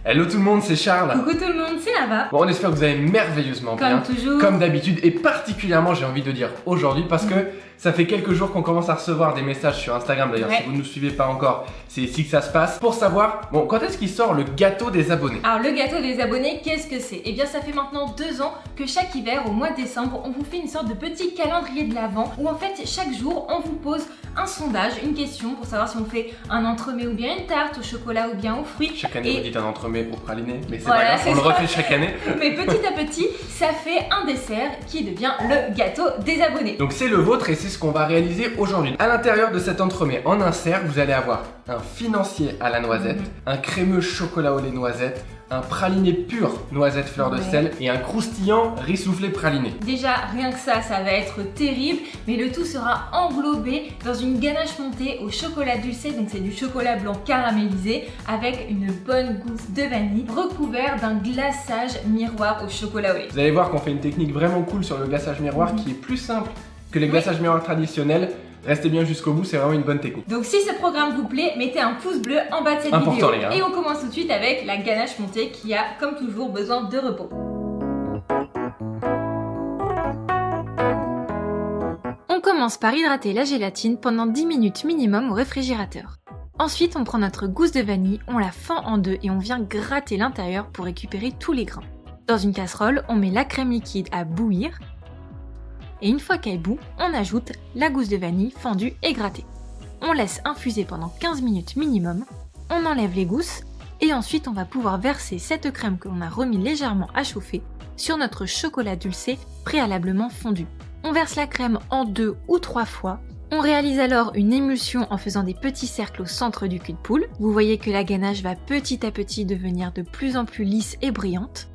Hello tout le monde, c'est Charles. Coucou tout le monde, c'est Ava. Bon, on espère que vous allez merveilleusement bien. Comme toujours. Comme d'habitude, et particulièrement j'ai envie de dire aujourd'hui parce que ça fait quelques jours qu'on commence à recevoir des messages sur Instagram. D'ailleurs, si vous ne nous suivez pas encore, c'est ici que ça se passe. Pour savoir, bon, quand est-ce qu'il sort le gâteau des abonnés? Alors le gâteau des abonnés, qu'est-ce que c'est? Eh bien ça fait maintenant 2 ans que chaque hiver, au mois de décembre, on vous fait une sorte de petit calendrier de l'Avent où en fait chaque jour on vous pose un sondage, une question pour savoir si on fait un entremets ou bien une tarte au chocolat ou bien aux fruits. Chaque année vous dites un entremets au praliné, mais c'est voilà, pas grave, on le refait chaque année. Mais petit à petit, ça fait un dessert qui devient le gâteau des abonnés. Donc c'est le vôtre et c'est ce qu'on va réaliser aujourd'hui. À l'intérieur de cet entremets en insert, vous allez avoir un financier à la noisette, un crémeux chocolat au lait noisette, un praliné pur noisette fleur de sel et un croustillant riz soufflé praliné. Déjà, rien que ça va être terrible, mais le tout sera englobé dans une ganache montée au chocolat dulcé, donc c'est du chocolat blanc caramélisé avec une bonne gousse de vanille, recouvert d'un glaçage miroir au chocolat au lait. Vous allez voir qu'on fait une technique vraiment cool sur le glaçage miroir qui est plus simple que les glaçages miroirs traditionnels. Restez bien jusqu'au bout, c'est vraiment une bonne technique. Donc si ce programme vous plaît, mettez un pouce bleu en bas de cette Important, vidéo. les gars. Et on commence tout de suite avec la ganache montée qui a, comme toujours, besoin de repos. On commence par hydrater la gélatine pendant 10 minutes minimum au réfrigérateur. Ensuite, on prend notre gousse de vanille, on la fend en deux et on vient gratter l'intérieur pour récupérer tous les grains. Dans une casserole, on met la crème liquide à bouillir. Et une fois qu'elle bout, on ajoute la gousse de vanille fendue et grattée. On laisse infuser pendant 15 minutes minimum, on enlève les gousses et ensuite on va pouvoir verser cette crème que l'on a remis légèrement à chauffer sur notre chocolat dulcé préalablement fondu. On verse la crème en 2 ou 3 fois. On réalise alors une émulsion en faisant des petits cercles au centre du cul de poule. Vous voyez que la ganache va petit à petit devenir de plus en plus lisse et brillante.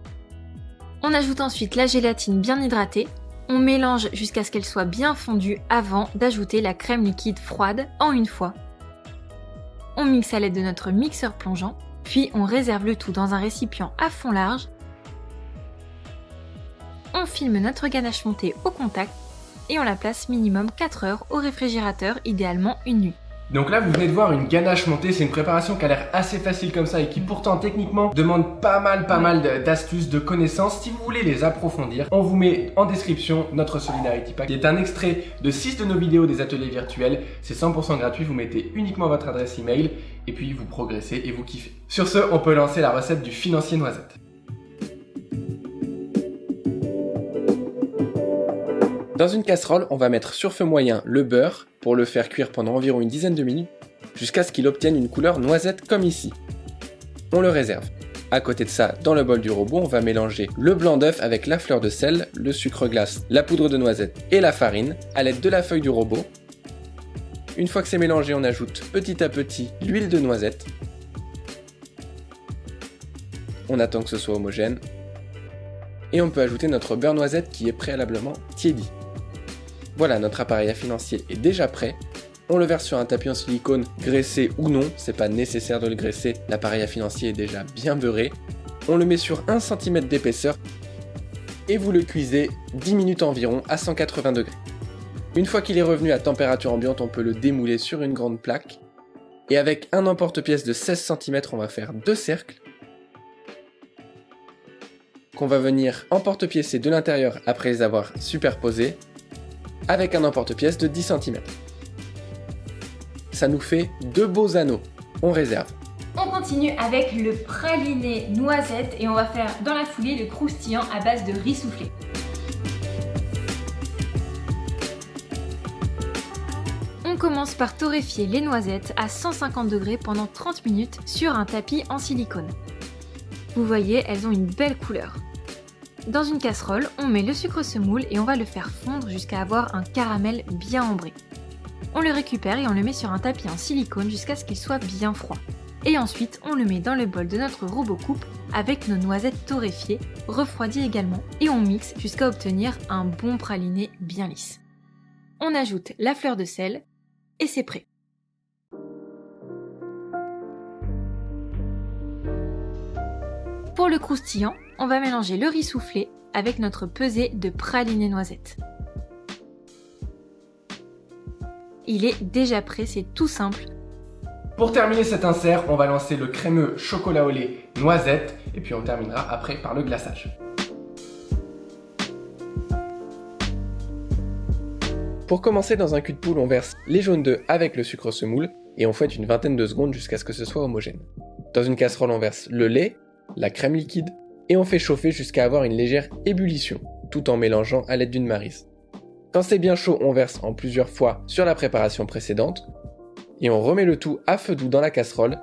On ajoute ensuite la gélatine bien hydratée. On mélange jusqu'à ce qu'elle soit bien fondue avant d'ajouter la crème liquide froide en une fois. On mixe à l'aide de notre mixeur plongeant, puis on réserve le tout dans un récipient à fond large. On filme notre ganache montée au contact et on la place minimum 4 heures au réfrigérateur, idéalement une nuit. Donc là vous venez de voir une ganache montée, c'est une préparation qui a l'air assez facile comme ça et qui pourtant techniquement demande pas mal d'astuces, de connaissances. Si vous voulez les approfondir, on vous met en description notre Solidarity Pack qui est un extrait de 6 de nos vidéos des ateliers virtuels. C'est 100% gratuit, vous mettez uniquement votre adresse email et puis vous progressez et vous kiffez. Sur ce, on peut lancer la recette du financier noisette. Dans une casserole, on va mettre sur feu moyen le beurre pour le faire cuire pendant environ une dizaine de minutes jusqu'à ce qu'il obtienne une couleur noisette comme ici. On le réserve. À côté de ça, dans le bol du robot, on va mélanger le blanc d'œuf avec la fleur de sel, le sucre glace, la poudre de noisette et la farine à l'aide de la feuille du robot. Une fois que c'est mélangé, on ajoute petit à petit l'huile de noisette. On attend que ce soit homogène. Et on peut ajouter notre beurre noisette qui est préalablement tiédi. Voilà, notre appareil à financier est déjà prêt. On le verse sur un tapis en silicone, graissé ou non, c'est pas nécessaire de le graisser, l'appareil à financier est déjà bien beurré. On le met sur 1 cm d'épaisseur et vous le cuisez 10 minutes environ à 180 degrés. Une fois qu'il est revenu à température ambiante, on peut le démouler sur une grande plaque. Et avec un emporte-pièce de 16 cm, on va faire 2 cercles qu'on va venir emporte-piécer de l'intérieur après les avoir superposés avec un emporte-pièce de 10 cm. Ça nous fait 2 beaux anneaux. On réserve. On continue avec le praliné noisette et on va faire dans la foulée le croustillant à base de riz soufflé. On commence par torréfier les noisettes à 150 degrés pendant 30 minutes sur un tapis en silicone. Vous voyez, elles ont une belle couleur. Dans une casserole, on met le sucre semoule et on va le faire fondre jusqu'à avoir un caramel bien ambré. On le récupère et on le met sur un tapis en silicone jusqu'à ce qu'il soit bien froid. Et ensuite, on le met dans le bol de notre robot coupe avec nos noisettes torréfiées, refroidies également, et on mixe jusqu'à obtenir un bon praliné bien lisse. On ajoute la fleur de sel et c'est prêt. Pour le croustillant, on va mélanger le riz soufflé avec notre pesée de praliné noisette. Il est déjà prêt, c'est tout simple. Pour terminer cet insert, on va lancer le crémeux chocolat au lait noisette et puis on terminera après par le glaçage. Pour commencer, dans un cul de poule, on verse les jaunes d'œufs avec le sucre semoule et on fouette une vingtaine de secondes jusqu'à ce que ce soit homogène. Dans une casserole, on verse le lait, la crème liquide et on fait chauffer jusqu'à avoir une légère ébullition, tout en mélangeant à l'aide d'une maryse. Quand c'est bien chaud, on verse en plusieurs fois sur la préparation précédente et on remet le tout à feu doux dans la casserole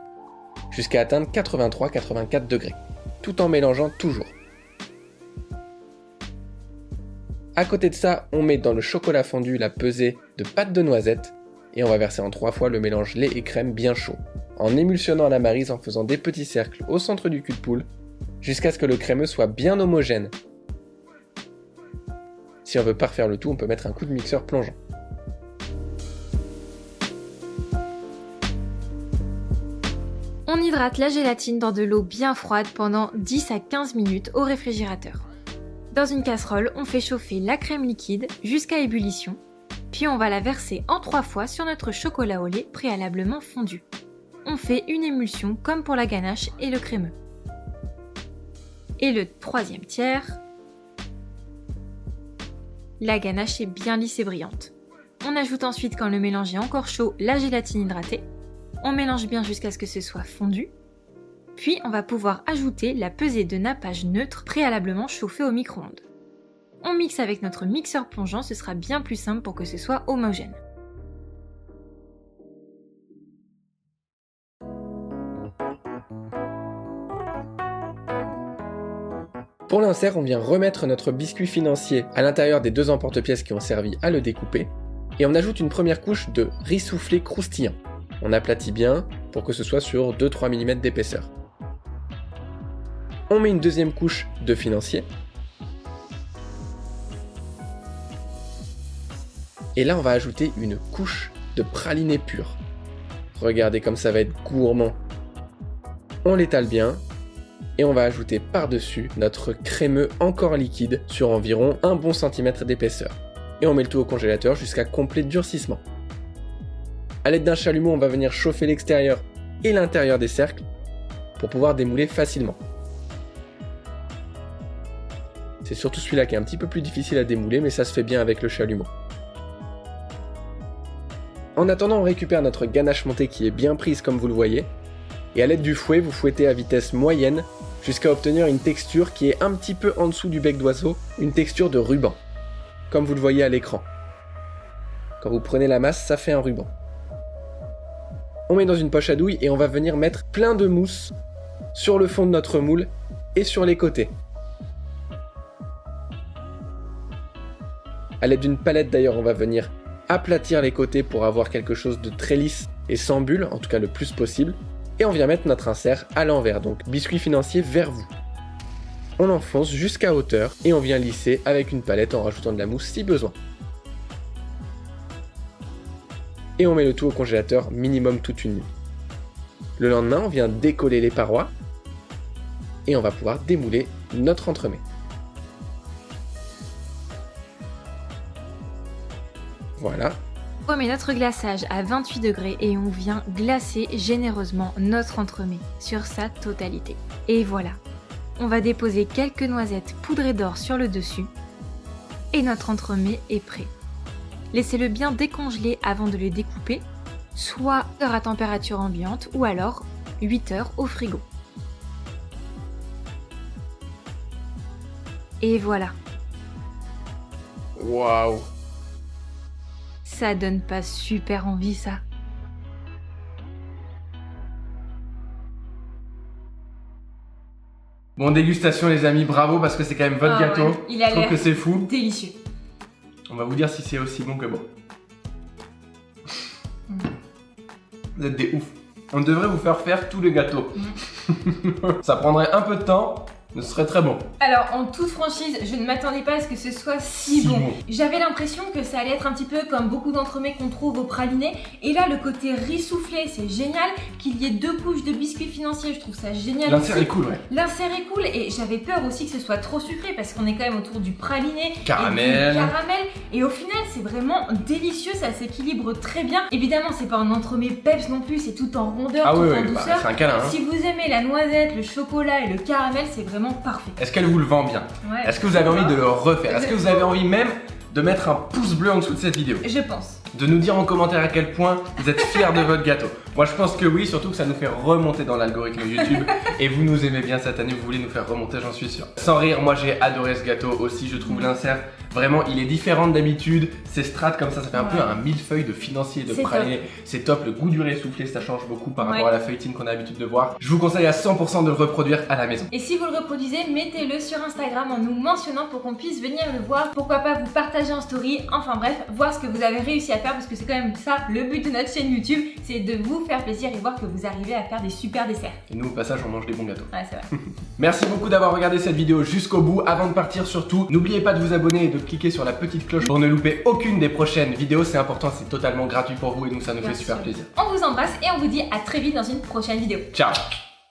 jusqu'à atteindre 83-84 degrés, tout en mélangeant toujours. À côté de ça, on met dans le chocolat fondu la pesée de pâte de noisette et on va verser en 3 fois le mélange lait et crème bien chaud, en émulsionnant la maryse en faisant des petits cercles au centre du cul de poule jusqu'à ce que le crémeux soit bien homogène. Si on veut parfaire le tout, on peut mettre un coup de mixeur plongeant. On hydrate la gélatine dans de l'eau bien froide pendant 10 à 15 minutes au réfrigérateur. Dans une casserole, on fait chauffer la crème liquide jusqu'à ébullition, puis on va la verser en 3 fois sur notre chocolat au lait préalablement fondu. On fait une émulsion comme pour la ganache et le crémeux. Et le troisième tiers, la ganache est bien lisse et brillante. On ajoute ensuite, quand le mélange est encore chaud, la gélatine hydratée. On mélange bien jusqu'à ce que ce soit fondu. Puis on va pouvoir ajouter la pesée de nappage neutre préalablement chauffée au micro-ondes. On mixe avec notre mixeur plongeant, ce sera bien plus simple pour que ce soit homogène. Pour l'insert, on vient remettre notre biscuit financier à l'intérieur des 2 emporte-pièces qui ont servi à le découper et on ajoute une première couche de riz soufflé croustillant. On aplatit bien pour que ce soit sur 2-3 mm d'épaisseur. On met une deuxième couche de financier. Et là, on va ajouter une couche de praliné pur. Regardez comme ça va être gourmand. On l'étale bien. Et on va ajouter par-dessus notre crémeux encore liquide sur environ 1 bon centimètre d'épaisseur. Et on met le tout au congélateur jusqu'à complet durcissement. A l'aide d'un chalumeau, on va venir chauffer l'extérieur et l'intérieur des cercles pour pouvoir démouler facilement. C'est surtout celui-là qui est un petit peu plus difficile à démouler, mais ça se fait bien avec le chalumeau. En attendant, on récupère notre ganache montée qui est bien prise comme vous le voyez. Et à l'aide du fouet, vous fouettez à vitesse moyenne jusqu'à obtenir une texture qui est un petit peu en dessous du bec d'oiseau, une texture de ruban, comme vous le voyez à l'écran. Quand vous prenez la masse, ça fait un ruban. On met dans une poche à douille et on va venir mettre plein de mousse sur le fond de notre moule et sur les côtés. A l'aide d'une palette d'ailleurs, on va venir aplatir les côtés pour avoir quelque chose de très lisse et sans bulle, en tout cas le plus possible. Et on vient mettre notre insert à l'envers, donc biscuit financier vers vous. On l'enfonce jusqu'à hauteur et on vient lisser avec une palette en rajoutant de la mousse si besoin. Et on met le tout au congélateur minimum toute une nuit. Le lendemain, on vient décoller les parois et on va pouvoir démouler notre entremets. Voilà. On met notre glaçage à 28 degrés et on vient glacer généreusement notre entremets sur sa totalité. Et voilà, on va déposer quelques noisettes poudrées d'or sur le dessus et notre entremets est prêt. Laissez-le bien décongeler avant de le découper, soit à température ambiante ou alors 8 heures au frigo. Et voilà. Waouh! Ça donne pas super envie, ça. Bon, dégustation les amis, bravo parce que c'est quand même votre gâteau. Ouais. Il a Je trouve l'air que c'est fou. délicieux. On va vous dire si c'est aussi bon que bon. Vous êtes des ouf. On devrait vous faire faire tous les gâteaux. Ça prendrait un peu de temps, Ce serait très bon. Alors, en toute franchise, je ne m'attendais pas à ce que ce soit si bon. J'avais l'impression que ça allait être un petit peu comme beaucoup d'entremets qu'on trouve au praliné. Et là, le côté riz soufflé, c'est génial. Qu'il y ait 2 couches de biscuits financiers, je trouve ça génial. L'insert est cool, ouais. L'insert est cool et j'avais peur aussi que ce soit trop sucré parce qu'on est quand même autour du praliné. Caramel. Et au final, c'est vraiment délicieux, ça s'équilibre très bien. Évidemment, c'est pas un entremets peps non plus, c'est tout en rondeur, tout en douceur. Bah, c'est un câlin, hein. Si vous aimez la noisette, le chocolat et le caramel, c'est vraiment parfait. Est-ce qu'elle vous le vend bien? Ouais. Est-ce que vous avez envie de le refaire? Est-ce que vous avez envie même de mettre un pouce bleu en dessous de cette vidéo? Je pense. De nous dire en commentaire à quel point vous êtes fiers de votre gâteau. Moi je pense que oui, surtout que ça nous fait remonter dans l'algorithme YouTube. Et vous nous aimez bien cette année, vous voulez nous faire remonter, j'en suis sûr. Sans rire, moi j'ai adoré ce gâteau aussi, je trouve l'insert vraiment, il est différent d'habitude. Ces strates comme ça fait un peu un millefeuille de financier et de praliné. C'est top, le goût du riz soufflé ça change beaucoup par rapport à la feuilletine qu'on a l'habitude de voir. Je vous conseille à 100% de le reproduire à la maison. Et si vous le reproduisez, mettez-le sur Instagram en nous mentionnant pour qu'on puisse venir le voir. Pourquoi pas vous partager en story, enfin bref, voir ce que vous avez réussi à faire parce que c'est quand même ça le but de notre chaîne YouTube, c'est de vous faire plaisir et voir que vous arrivez à faire des super desserts. Et nous au passage on mange des bons gâteaux. Ouais, c'est vrai. Merci beaucoup d'avoir regardé cette vidéo jusqu'au bout. Avant de partir surtout, n'oubliez pas de vous abonner et de cliquer sur la petite cloche pour ne louper aucune des prochaines vidéos. C'est important, c'est totalement gratuit pour vous et nous ça nous fait super plaisir. On vous embrasse et on vous dit à très vite dans une prochaine vidéo. Ciao.